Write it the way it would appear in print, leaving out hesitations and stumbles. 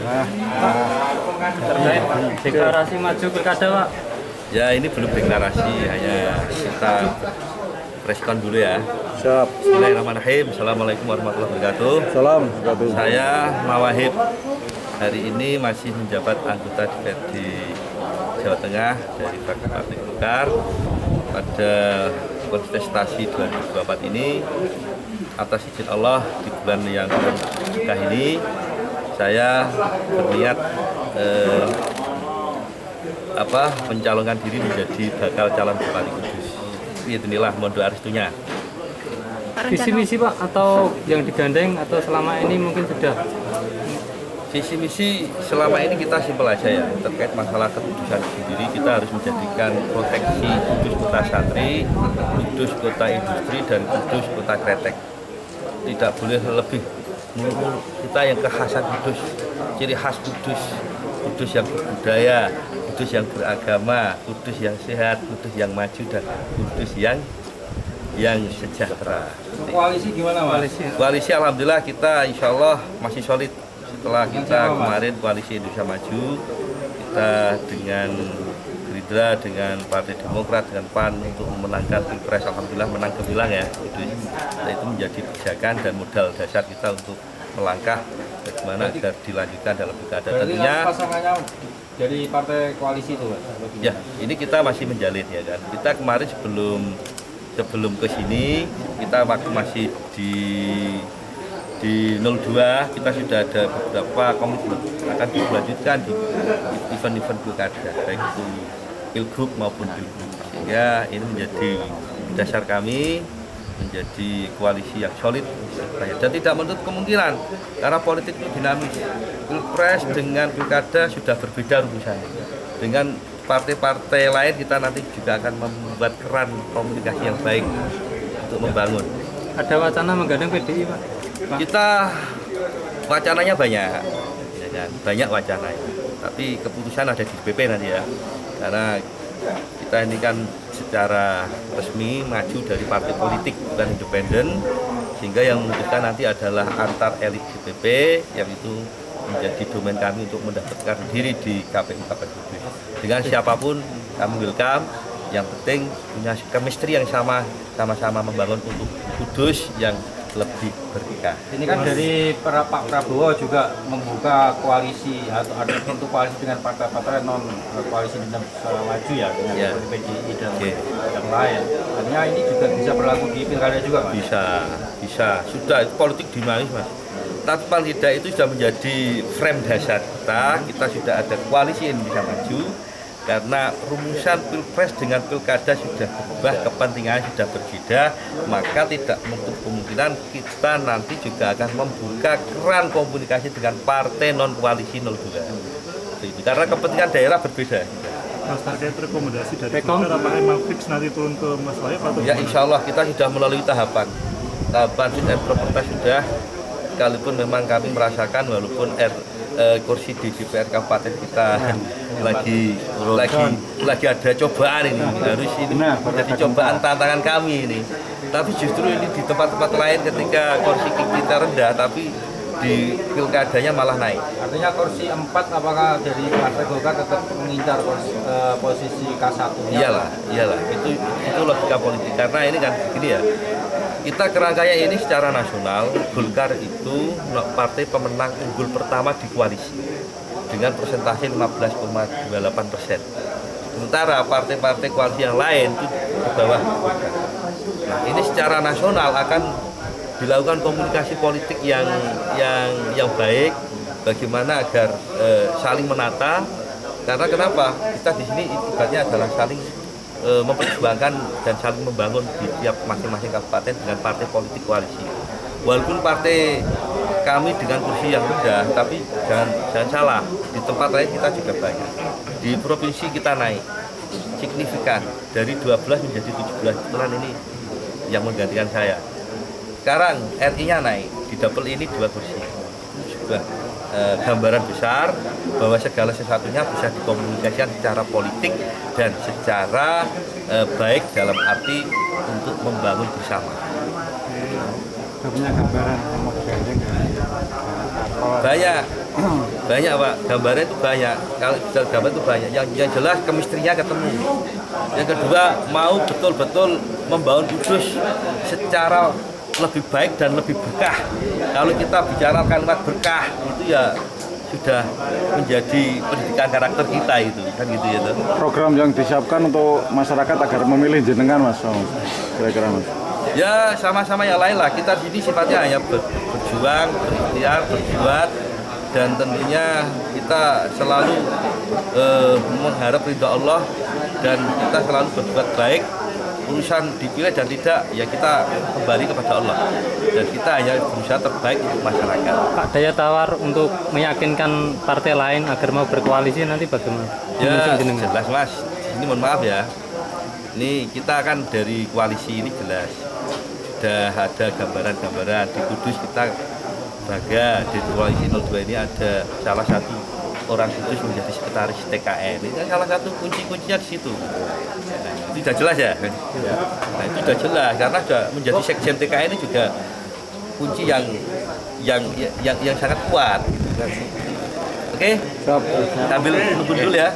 Terkait deklarasi maju pilkada, Pak. Ya, ini belum deklarasi, hanya kita preskon dulu ya. Siap. Bismillahirrahmanirrahim. Assalamualaikum warahmatullahi wabarakatuh. Salam. Saya Mawahib, hari ini masih menjabat anggota DPRD Jawa Tengah dari fraksi Partai Golkar. Pada kontestasi 2024 ini, atas izin Allah di bulan yang berkah ini, saya berniat mencalonkan diri menjadi bakal calon Bupati Kudus. Inilah mohon doa restunya. Visi misi, Pak, atau yang digandeng atau selama ini mungkin sudah? Visi misi selama ini kita simpel aja ya, terkait masalah kekudusan sendiri. Kita harus menjadikan proteksi Kudus kota santri, Kudus kota industri, dan Kudus kota kretek. Tidak boleh lebih. Kita yang kekhasan Kudus, ciri khas Kudus, Kudus yang berbudaya, Kudus yang beragama, Kudus yang sehat, Kudus yang maju, dan Kudus yang sejahtera. Koalisi gimana, Pak? Koalisi alhamdulillah kita insya Allah masih solid. Setelah kita kemarin koalisi Indonesia Maju, kita dengan Gerindra, dengan Partai Demokrat, dengan PAN untuk memenangkan Pilpres, alhamdulillah menang gemilang ya. Itu menjadi pijakan dan modal dasar kita untuk melangkah bagaimana agar dilanjutkan dalam pilkada. Tentunya pasangannya dari partai koalisi itu, Pak? Ya, ini kita masih menjalin ya kan. Kita kemarin sebelum ke sini, kita waktu masih di 02 kita sudah ada beberapa komitmen akan dilanjutkan di event-event pilkada, baik itu pilgub maupun pilgub, sehingga ini menjadi dasar kami menjadi koalisi yang solid dan tidak menutup kemungkinan karena politik itu dinamis. Pilpres dengan pilkada sudah berbeda rumusannya. Dengan partai-partai lain kita nanti juga akan membuat keran komunikasi yang baik untuk membangun. Ada wacana menggandeng PDI, Pak? Kita wacananya banyak, ya kan? Banyak wacananya. Tapi keputusan ada di DPP nanti ya, karena kita ini kan secara resmi maju dari partai politik bukan independen, sehingga yang memutuskan nanti adalah antar elit DPP, yang itu menjadi domain kami untuk mendaftarkan diri di KPU Kabupaten Kudus. Dengan siapapun kami welcome, yang penting punya chemistry yang sama-sama membangun untuk Kudus yang lebih berkah. Ini kan dari Pak Prabowo juga membuka koalisi atau ada pintu koalisi dengan partai-partai non koalisi Indonesia Maju ya, dengan PDI dan yang lain. Artinya ini juga bisa berlaku di pilkada juga, Mas? Bisa. Sudah politik dinamis, Mas. Tapi paling tidak itu sudah menjadi frame dasar kita sudah ada koalisi Indonesia Maju. Karena rumusan pilpres dengan pilkada sudah berubah, kepentingan sudah berbeda, maka tidak menutup kemungkinan kita nanti juga akan membuka keran komunikasi dengan partai non koalisi 02. Karena kepentingan daerah berbeda. Mas, terkait rekomendasi dari Golkar, apakah memang fix nanti turun ke Mas Wahib atau ya insya Allah kita sudah melalui tahapan fit and proper test sudah, sekalipun memang kami merasakan walaupun kursi di DPR Kabupaten kita lagi ada cobaan ini, harus ini menjadi cobaan tantangan kami ini. Tapi justru ini di tempat-tempat lain ketika kursi kita rendah, tapi di pilkadanya malah naik. Artinya kursi 4 apakah dari Partai Golkar tetap mengincar posisi K1? Iyalah, itu logika politik. Karena ini kan begini ya, kita kerangkanya ini secara nasional, Golkar itu partai pemenang unggul pertama di koalisi dengan persentase 15,28%. Sementara partai-partai koalisi yang lain itu di bawah Golkar. Nah, ini secara nasional akan dilakukan komunikasi politik yang baik, bagaimana agar saling menata. Karena kenapa? Kita di sini ibaratnya adalah saling memperjuangkan dan saling membangun di tiap masing-masing kabupaten dengan partai politik koalisi. Walaupun partai kami dengan kursi yang rendah, tapi jangan salah, di tempat lain kita juga banyak. Di provinsi kita naik signifikan dari 12 menjadi 17, kebetulan ini yang menggantikan saya. Sekarang RI-nya naik, di dapil ini 2 kursi. Juga gambaran besar bahwa segala sesuatunya bisa dikomunikasikan secara politik dan secara baik dalam arti untuk membangun bersama. punya gambaran mau digandeng Banyak, banyak Pak. Gambarnya itu banyak. Kalau bicara gambar itu banyak. Yang jelas kemistrinya ketemu. Yang kedua mau betul-betul membangun Kudus secara lebih baik dan lebih berkah. Kalau kita bicara kalimat berkah itu ya sudah menjadi pendidikan karakter kita itu kan gitu ya. Program yang disiapkan untuk masyarakat agar memilih jenengan Mas, kira-kira Mas. Ya sama-sama yang lain lah. Kita di sini sifatnya hanya berjuang, berikhtiar, berbuat, dan tentunya kita selalu mengharap ridha Allah dan kita selalu berbuat baik. Urusan dipilih dan tidak, ya kita kembali kepada Allah dan kita hanya berusaha terbaik untuk masyarakat. Pak, daya tawar untuk meyakinkan partai lain agar mau berkoalisi nanti bagaimana? Ya jelas Mas, ini mohon maaf ya, ini kita kan dari koalisi ini jelas sudah ada gambaran-gambaran. Di Kudus kita bangga di koalisi 02 ini ada salah satu orang Kudus menjadi sekretaris TKN. Ini salah satu kunci-kuncinya di situ. Nah, itu sudah jelas ya. Nah, itu sudah jelas karena sudah menjadi sekjen TKN ini juga kunci yang sangat kuat. Oke, sambil nunggu dulu ya.